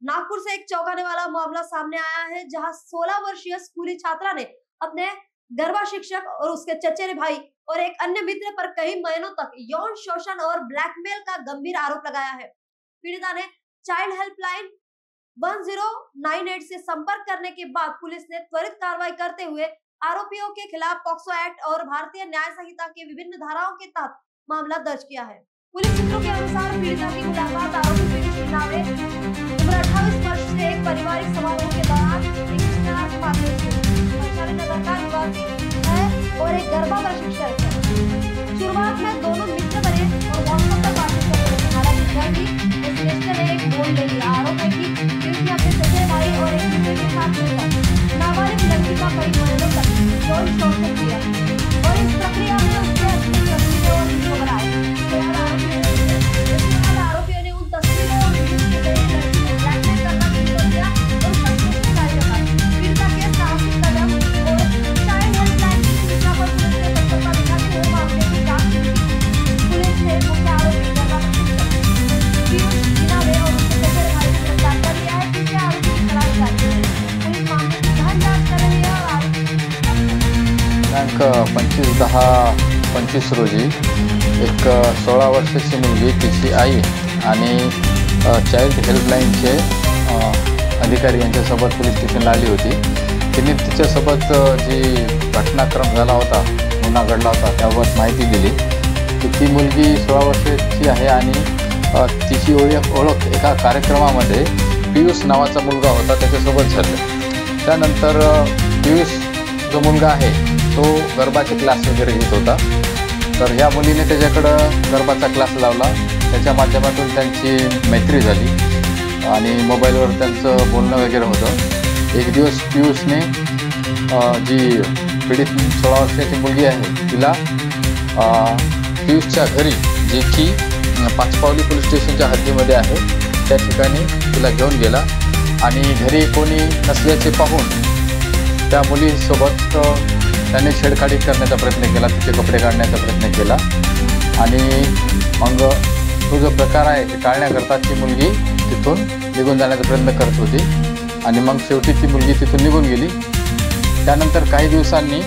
नागपुर से एक चौंकाने वाला मामला सामने आया है, जहां 16 वर्षीय स्कूली छात्रा ने अपने गरबा शिक्षक और उसके चचेरे भाई और एक अन्य मित्र पर कई महीनों तक यौन शोषण और ब्लैकमेल का गंभीर आरोप लगाया है। पीड़िता ने चाइल्ड हेल्पलाइन 1098 से संपर्क करने के बाद पुलिस ने त्वरित कार्रवाई करते हुए आरोपियों के खिलाफ पॉक्सो एक्ट और भारतीय न्याय संहिता के विभिन्न धाराओं के तहत मामला दर्ज किया है। पुलिस सूत्रों के अनुसार पीड़िता की मुलाकात आरोपी पीयूष नावे उम्र 28 वर्ष से एक पारिवारिक समारोह के दौरान है और एक गरबा प्रशिक्षक है। शुरुआत में दोनों मित्र बने और व्हाट्सएप पर बातचीत कर रहे थे। हालांकि जल्द ही इस रिश्ते ने एक मोड़ ले लिया। आरोप है कि पीयूष ने अपने चचेरे भाई और एक मित्र के साथ मिलकर नाबालिग लड़की का कई महीनों तक यौन शोषण किया और इस प्रक्रिया में उसके अपनी तस्वीरें और वीडियो बनाए। आरोपियों ने उन तस्वीरों और वीडियो के जरिए लड़की को ब्लैकमेल करना शुरू कर दिया और उसका शोषण जारी रखा। पीड़िता के साहसिक कदम और चाइल्ड हेल्पलाइन की सूचना पर पुलिस ने तत्परता दिखाते हुए मामले की जांच शुरू की। पुलिस ने मुख्य आरोपी गरबा पीयूष नावे और उसके चचेरे भाई को गिरफ्तार कर लिया है, जिससे आरोपी की तलाश जारी है। पुलिस मामले की गहन जांच कर रही है और दिनांक 25/10/25 रोजी एक 16 वर्षाची मुलगी, तिची आई आणि चाइल्ड हेल्पलाईनचे अधिकारी यांच्यासोबत पोलीस स्टेशनला आली होती। तिने तिच्यासोबत जी घटनाक्रम झाला होता, गुन्हा घडला होता, त्याबाबत माहिती दिली की ती मुलगी 16 वर्षाची आहे आणि तिची ओळख एका कार्यक्रमामध्ये पीयूष नावाचा मुलगा होता त्याच्यासोबत झाली। त्यानंतर पीयूष जो मुलगा आहे तो गरबाचे क्लास वगैरे घेत होता, तर ह्या मुलीने त्याच्याकडं गरबाचा क्लास लावला। त्याच्या माध्यमातून त्यांची मैत्री झाली आणि मोबाईलवर त्यांचं बोलणं वगैरे होतं। एक दिवस पीयूषने जी पीडित 16 वर्षाची मुलगी आहे तिला पीयूषच्या घरी, जे की पाचपावली पोलीस स्टेशनच्या हद्दीमध्ये आहे, त्या ठिकाणी तिला घेऊन गेला आणि घरी कोणी नसल्याचे पाहून त्या मुलीसोबत त्याने छेडछाडी करण्याचा प्रयत्न केला, तिचे कपडे काढण्याचा प्रयत्न केला आणि मग तो जो प्रकार आहे ते टाळण्याकरता ती मुलगी तिथून निघून जाण्याचा प्रयत्न करत होती आणि मग शेवटी ती मुलगी तिथून निघून गेली। त्यानंतर काही दिवसांनी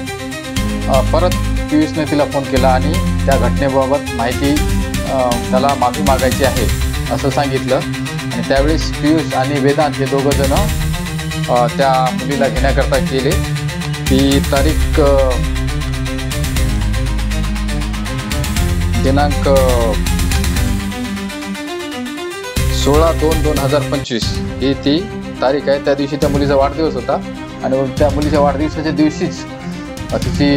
परत पीयूषने तिला फोन केला आणि त्या घटनेबाबत माहिती त्याला माफी मागायची आहे असं सांगितलं आणि त्यावेळेस पीयूष आणि वेदांत हे दोघंजण त्या मुलीला घेण्याकरता गेले। ती तारीख दिनांक 16/2/2025 ही ती तारीख आहे। त्या दिवशी त्या मुलीचा वाढदिवस होता आणि त्या मुलीच्या वाढदिवसाच्या दिवशीच तिची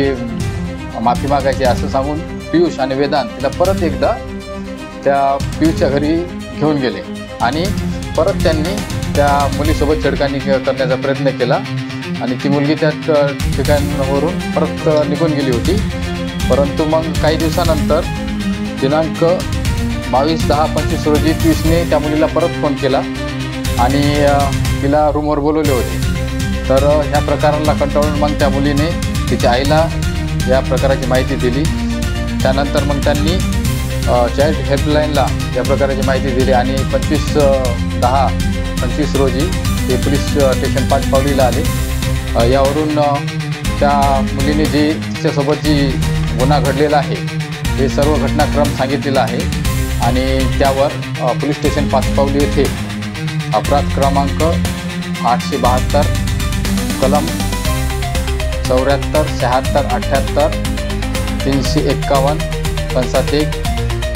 माफी मागायची असं सांगून पीयूष आणि वेदांत तिला परत एकदा त्या पीयूषच्या घरी घेऊन गेले आणि परत त्यांनी त्या मुलीसोबत छेडखानी करण्याचा प्रयत्न केला आणि ती मुलगी त्या ठिकाणावरून परत निघून गेली होती। परंतु मग काही दिवसानंतर दिनांक 22/10/25 रोजी पीयूषने त्या मुलीला परत फोन केला आणि तिला रूमवर बोलवले होते। तर ह्या प्रकाराला कंटाळून मग त्या मुलीने तिच्या आईला या प्रकाराची माहिती दिली। त्यानंतर मग त्यांनी चाइल्ड हेल्पलाईनला या प्रकाराची माहिती दिली आणि 25/10/25 रोजी ते पोलीस स्टेशन पाचपावलीला आले। यावरून त्या मुलीने जी तिच्यासोबत जी गुन्हा घडलेला आहे हे सर्व घटनाक्रम सांगितलेला आहे आणि त्यावर पोलीस स्टेशन पाचपावली येथे अपराध क्रमांक 872 कलम 74 76 78 351 कंसात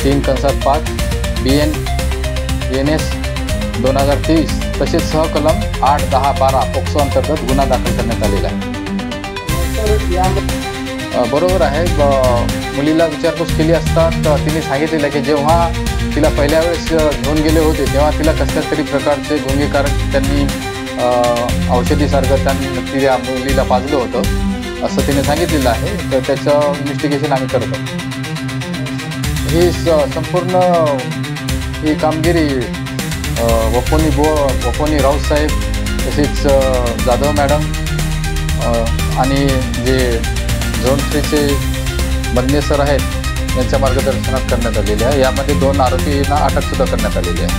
3/5 BNS 2023 तसेच सहकलम 8, 10, 12 पोक्सो अंतर्गत गुन्हा दाखल करण्यात आलेला आहे। बरोबर आहे। मुलीला विचारपूस केली असता तिने सांगितलेलं की जेव्हा तिला पहिल्या वेळेस घेऊन गेले होते तेव्हा तिला कसल्या तरी प्रकारचे गुन्हेगार त्यांनी औषधीसारखं त्यांनी त्या मुलीला पाजलं होतं असं तिने सांगितलेलं आहे। तर त्याचं इन्व्हेस्टिगेशन आम्ही करतो। ही संपूर्ण ही कामगिरी वपोनी राऊतसाहेब तसेच जाधव मॅडम आणि जे झोन 3चे बंदे सर आहेत यांच्या मार्गदर्शनात करण्यात आलेली आहे। यामध्ये 2 आरोपींना अटकसुद्धा करण्यात आलेली आहे।